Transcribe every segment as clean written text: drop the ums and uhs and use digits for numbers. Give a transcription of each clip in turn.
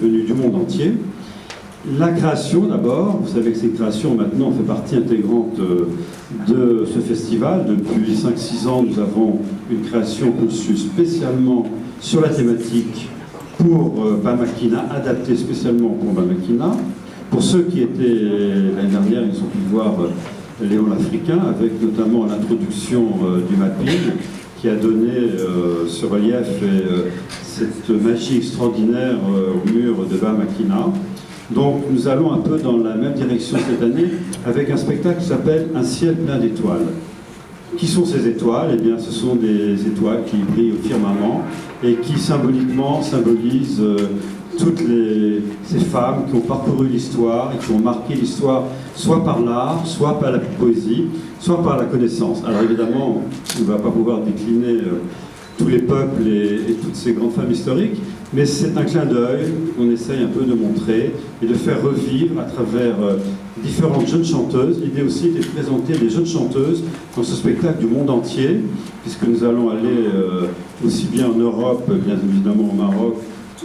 venus du monde entier. La création d'abord, vous savez que ces créations maintenant fait partie intégrante de ce festival. Depuis 5-6 ans, nous avons une création conçue spécialement sur la thématique pour Bamakina, adaptée spécialement pour Bamakina. Pour ceux qui étaient l'année dernière, ils ont pu voir Léon l'Africain, avec notamment l'introduction du mapping, qui a donné ce relief et cette magie extraordinaire au mur de Bamakina. Donc nous allons un peu dans la même direction cette année avec un spectacle qui s'appelle Un ciel plein d'étoiles. Qui sont ces étoiles? Eh bien, ce sont des étoiles qui brillent au firmament et qui symboliquement symbolisent toutes ces femmes qui ont parcouru l'histoire et qui ont marqué l'histoire soit par l'art, soit par la poésie, soit par la connaissance. Alors évidemment, on ne va pas pouvoir décliner tous les peuples et toutes ces grandes femmes historiques, mais c'est un clin d'œil qu'on essaye un peu de montrer et de faire revivre à travers différentes jeunes chanteuses. L'idée aussi est de présenter des jeunes chanteuses dans ce spectacle du monde entier, puisque nous allons aller aussi bien en Europe, bien évidemment au Maroc,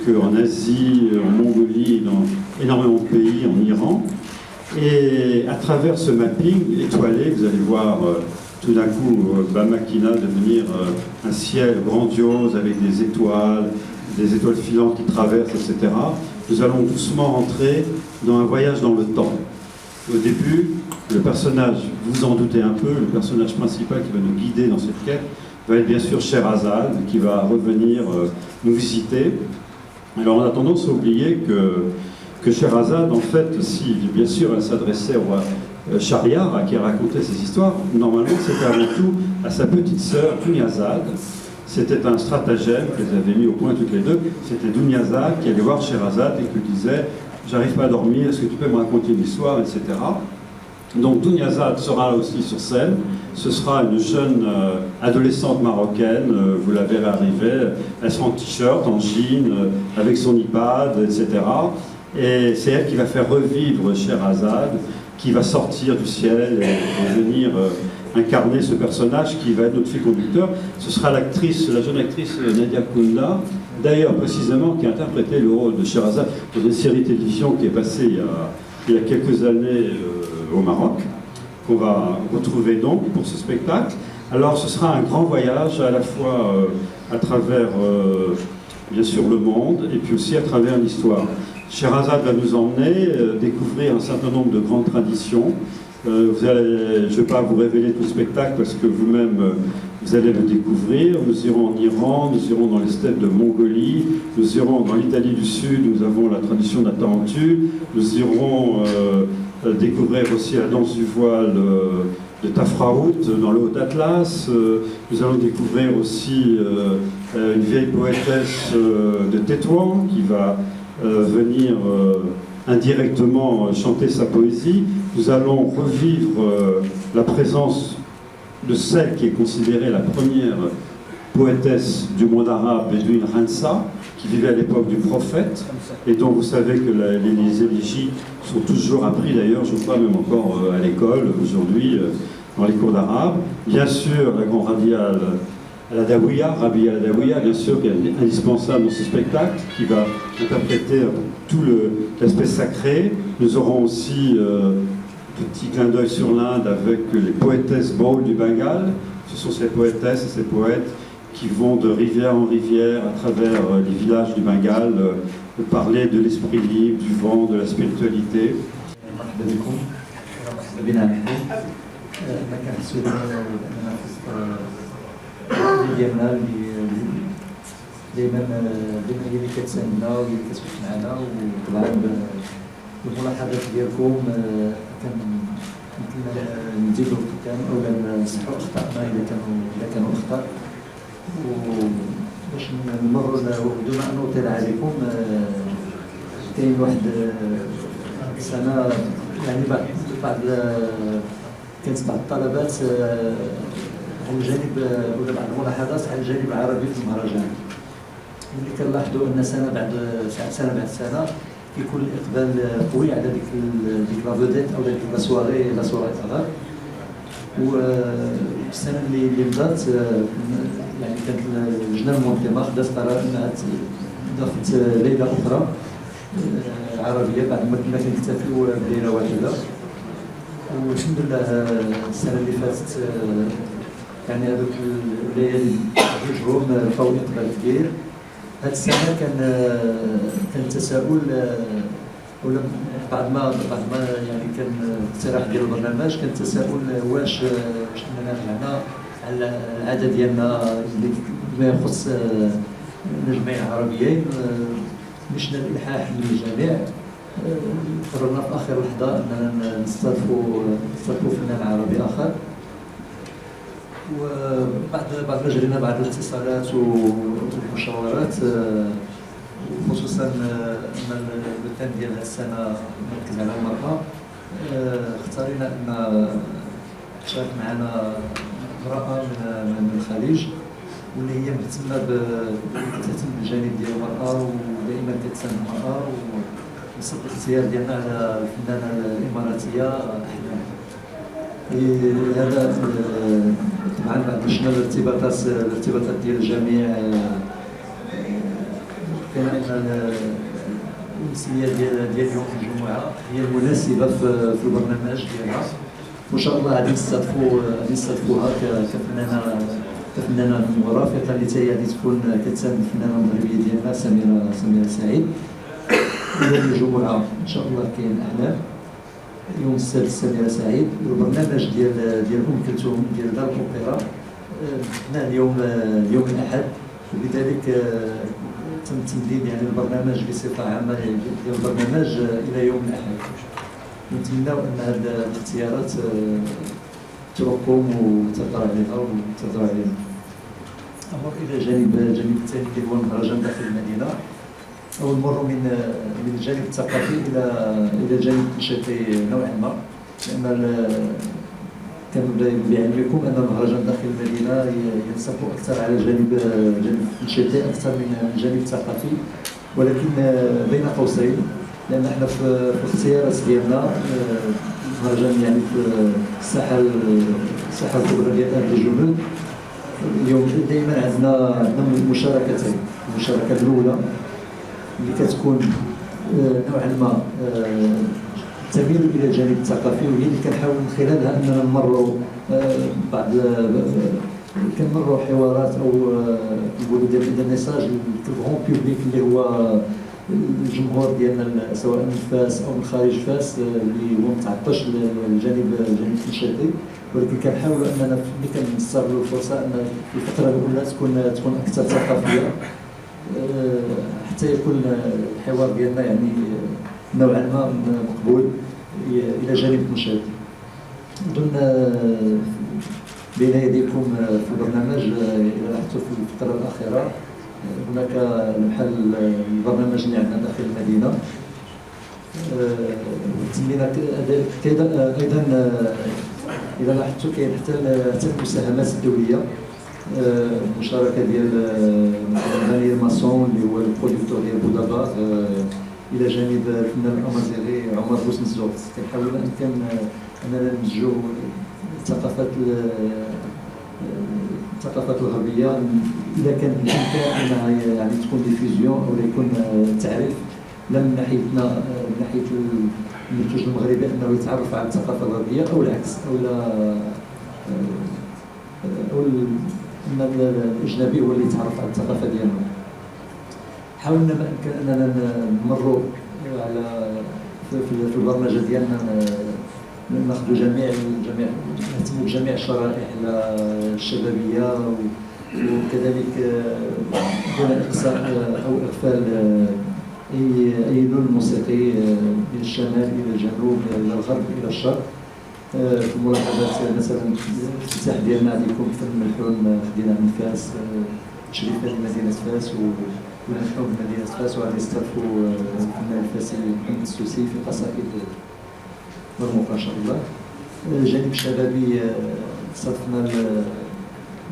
qu'en Asie, en Mongolie, dans énormément de pays, en Iran. Et à travers ce mapping étoilé, vous allez voir tout d'un coup Bamakina devenir un ciel grandiose avec des étoiles filantes qui traversent, etc. Nous allons doucement rentrer dans un voyage dans le temps. Au début, le personnage, vous en doutez un peu, le personnage principal qui va nous guider dans cette quête va être bien sûr Sherazade, qui va revenir nous visiter. Alors on a tendance à oublier que Sherazade, en fait, si bien sûr elle s'adressait au roi Shahriar, qui racontait ces histoires, normalement c'était avant tout à sa petite sœur Dunyazad. C'était un stratagème qu'elles avaient mis au point toutes les deux. C'était Dunyazad qui allait voir Sherazade et qui lui disait « J'arrive pas à dormir, est-ce que tu peux me raconter une histoire ?» etc. Donc Dunyazad sera là aussi sur scène. Ce sera une jeune adolescente marocaine, vous la verrez arriver, elle sera en t-shirt, en jean, avec son iPad, etc. Et c'est elle qui va faire revivre Sherazade, qui va sortir du ciel et venir incarner ce personnage qui va être notre fil conducteur. Ce sera la jeune actrice Nadia Kounda, d'ailleurs précisément qui a interprété le rôle de Sherazade dans une série de télévision qui est passée il y a quelques années au Maroc, qu'on va retrouver donc pour ce spectacle. Alors ce sera un grand voyage à la fois à travers bien sûr le monde et puis aussi à travers l'histoire. Sherazade va nous emmener découvrir un certain nombre de grandes traditions. Je ne vais pas vous révéler tout le spectacle parce que vous-même vous allez le découvrir. Nous irons en Iran, nous irons dans les steppes de Mongolie, nous irons dans l'Italie du Sud, nous avons la tradition de la tarentue, nous irons découvrir aussi la danse du voile de Tafraout dans le Haut-Atlas. Nous allons découvrir aussi une vieille poétesse de Tétouan qui va venir indirectement chanter sa poésie. Nous allons revivre la présence de celle qui est considérée la première poétesse du monde arabe, Bedouine Ransa, qui vivait à l'époque du prophète, et dont vous savez que les élégies sont toujours appris d'ailleurs, je crois même encore à l'école aujourd'hui, dans les cours d'arabe. Bien sûr, la grande Rabia Al-Adawiya, bien sûr, qui est indispensable dans ce spectacle, qui va interpréter tout l'aspect sacré. Nous aurons aussi petit clin d'œil sur l'Inde avec les poétesses Baul du Bengale. Ce sont ces poétesses et ces poètes qui vont de rivière en rivière à travers les villages du Bengale parler de l'esprit libre, du vent, de la spiritualité. ديالنا دائما هي اللي كتساندنا وهي اللي كتوقف معنا وطبعا الملاحظات ديالكم يمكن نزيدوا الختام او نصحوا اخطائنا اذا كانوا اخطاء وباش نمروا دون ان نطيل عليكم. كاين واحد السنه يعني بعض كانت بعض الطلبات على الجانب ولا بعض الملاحظات على الجانب العربي في المهرجان. ملي كنلاحظوا ان سنه بعد سنه كيكون الاقبال قوي على ديك لا فوديت او ديك لا سواري اغار. والسنه اللي مضات يعني كانت اللجنه المنظمه خدات قرار انها ضافت ليله اخرى عربيه بعد ما كنا كنكتفيو بليله واحده. والحمد لله السنه اللي فاتت يعني هذوك الليالي جوجهم لقاو اقبال كبير. هذه السنه كان تساؤل، ولا بعد ما يعني كان اقتراح ديال البرنامج، كان تساؤل واش اننا رجعنا على العاده ديالنا اللي ما يخص الجمعيه العربيين، مشنا الالحاح للجميع. قررنا في اخر لحظه اننا نستضيفوا فنان عربي اخر. وبعد ما جرينا بعض الاتصالات والمشاورات، خصوصا ان الثاني ديال هذه السنه مركز على المراه، اختارينا ان تشارك معنا امراه من الخليج، واللي هي مهتمه كتهتم بالجانب ديال المراه ودائما كتساند المراه. وصدق الاختيار ديالنا على الفنانه الاماراتيه احلام. هذا طبعا بعد شفنا الارتباطات ديال الجميع، كان ان الامسيه ديال يوم الجمعه هي المناسبه في البرنامج ديالها. وان شاء الله غادي نستضيفوها كفنانه مرافقه اللي حتى هي غادي تكون كتساند الفنانه المغربيه ديالنا سميره سعيد. يوم الجمعه ان شاء الله كاين احلام، يوم السبت سميره سعيد، والبرنامج ديال كلثوم ديال دار الاوبرا اليوم الاحد. وبذلك تم تمديد يعني البرنامج بصفه عامه ديال البرنامج الى يوم الاحد. نتمناو ان هذه الاختيارات تقوم وتطرح عليها. امر الى جانب الثاني اللي هو المهرجان داخل المدينه، او نمر من الجانب الثقافي الى الجانب النشاطي نوعا ما، لان كان بعلمكم ان المهرجان داخل المدينه ينصب اكثر على الجانب النشاطي اكثر من الجانب الثقافي، ولكن بين قوسين، لان احنا في الاختيارات ديالنا المهرجان يعني في الساحه الكبرى ديال ارض الجنود. اليوم دائما عندنا مشاركتين. المشاركه الاولى اللي كتكون نوعا ما تميل الى الجانب الثقافي، وهي اللي كنحاول من خلالها اننا نمروا كنمروا حوارات او نقولوا ديال ميساج للغون بوبليك اللي هو الجمهور ديالنا سواء من فاس او من خارج فاس، اللي هو متعطش للجانب النشاطي. ولكن كنحاولوا اننا ملي كنستغلوا الفرصه ان في الفتره الاولى تكون اكثر ثقافيه، حتى يكون الحوار ديالنا يعني نوعا ما مقبول الى جانب النشاط. اظن بين يديكم في البرنامج الى لاحظتوا في الفتره الاخيره هناك بحال البرنامج اللي عندنا داخل المدينه، تمينا ايضا اذا لاحظتوا كاين حتى المساهمات الدوليه، المشاركه ديال غني ماسون اللي هو البروديكتور ديال بودابا، الى جانب الفنان الامازيغي عمر بوسن الزوق. كنحاولوا بامكان اننا نمزجوا الثقافات الغربيه اذا كان بالامكان انها يعني تكون ديفيزيون او يكون تعريف، لا من ناحيتنا من ناحيه المنتوج المغربي انه يتعرف على الثقافه الغربيه، او العكس، او ان الاجنبي هو اللي يتعرف على الثقافه ديالنا. حاولنا ما امكن اننا نمروا على في البرمجه ديالنا ناخذوا نهتموا بجميع الشرائح الشبابيه، وكذلك دون اقصاء او اغفال اي لون موسيقي من الشمال الى الجنوب الى الغرب الى الشرق. في الملاحظات مثلا الافتتاح ديالنا غادي يكون فن ملحون خدينا من فاس، تشريفات لمدينه فاس والملحون بمدينه فاس، وغادي يستضيفوا الفنان الفاسي محمد السوسي في قصائد مرموقه ان شاء الله. الجانب الشبابي استضفنا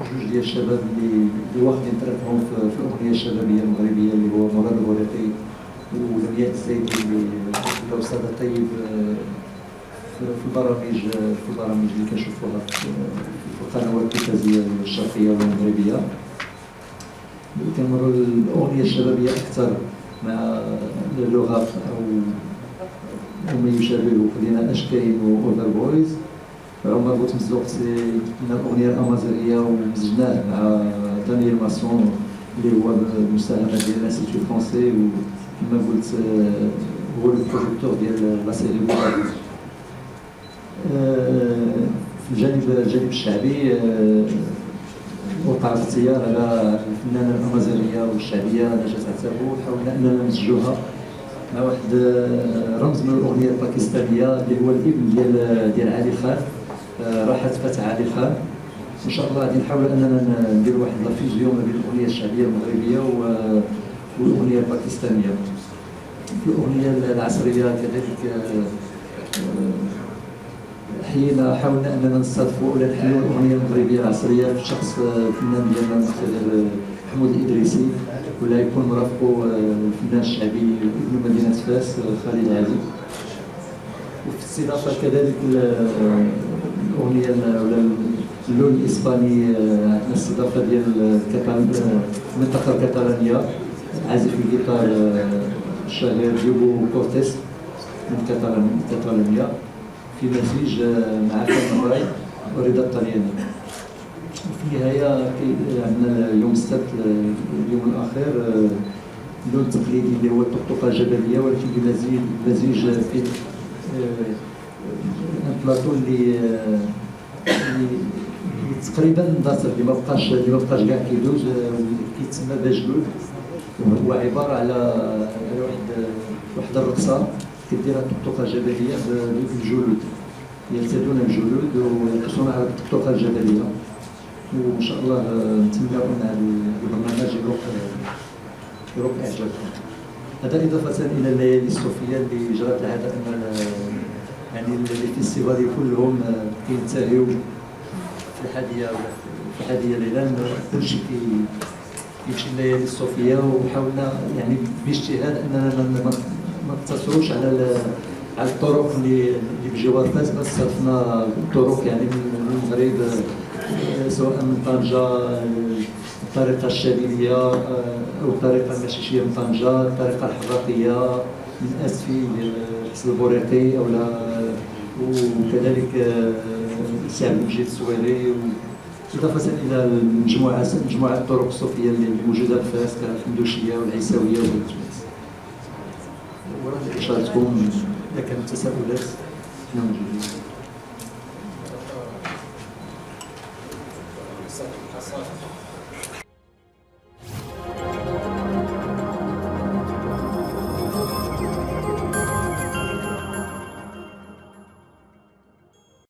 جوج ديال الشباب اللي واخدين طريقهم في الاغنيه الشبابيه المغربيه، اللي هو مراد الغريقي ولمياء الزيدي اللي استاذ طيب في البرامج اللي كنشوفوها في القنوات التلفزيونيه الشرقيه والمغربيه. كنمروا الاغنيه الشبابيه اكثر مع لو راب أو ما يشابهه ديال أشكاين وأوفر بويز. عمر بوت مزوق من الأغنية الأمازيغية ومزجناه مع دانييل ماسون اللي هو المساهمة ديال الانستيتو فرونسي، وكما قلت هو البرودكتور ديال لا سيري بوغادي. في الجانب الشعبي وقع اختيار على الفنانة الأمازيغية والشعبية نجاة عتابو، حاولنا أننا نسجلوها مع واحد رمز من الأغنية الباكستانية اللي هو الابن ديال علي خان، راحت فتح علي خان. ان شاء الله غادي نحاول اننا نديروا واحد لا فيزيون ما بين الاغنيه الشعبيه المغربيه والاغنيه الباكستانيه. في الاغنيه العصريه كذلك حاولنا اننا نستضيفوا ولا نحيوا الاغنيه المغربيه العصريه في شخص الفنان ديالنا المختار محمود الادريسي، ولا يكون مرافقه الفنان الشعبي ابن مدينه فاس خالد علي. وفي الاستضافه كذلك الاغنيه ولا اللون الاسباني، الاستضافه ديال المنطقه الكاتالانيه، عازف الجيتار الشهير ديوغو كورتيس من كاتالونيا، في مزيج مع كارل راي ورضا الطلياني. في النهايه عندنا يوم السبت اليوم الاخير اللون التقليدي اللي هو الطقطقه الجبليه، ولكن بمزيج في ان بلاطو اللي تقريبا اندثر، اللي ما بقاش كاع كيدوز، كيتسمى باجلود. هو عباره على واحد الرقصه كديرها الطقطقه الجبليه بالجلود، يرتدون الجلود ويرقصون على الطقطقه الجبليه. وان شاء الله نتمنى ان البرنامج يروق اعجابكم. هذا اضافه الى الليالي الصوفيه اللي جرت العاده ان يعني الفيستيفال كلهم كينتهيو في الحادية ليلان، كلشي كيمشي الليالي الصوفيه. وحاولنا يعني باجتهاد اننا ما نقتصروش على الطرق اللي بجوار فاس، بس صرفنا الطرق يعني من المغرب، سواء من طنجه الطريقه الشاذليه او الطريقه المشيشيه من طنجه، الطريقه الحراقيه من اسفي ديال حسن البوريقي وكذلك سعد المجيد السويري، اضافه الى مجموعه الطرق الصوفيه اللي موجوده في فاس كالحمدوشيه والعيساويه والتونس. وراه اشارتكم اذا كانت تساؤلات حنا موجودين.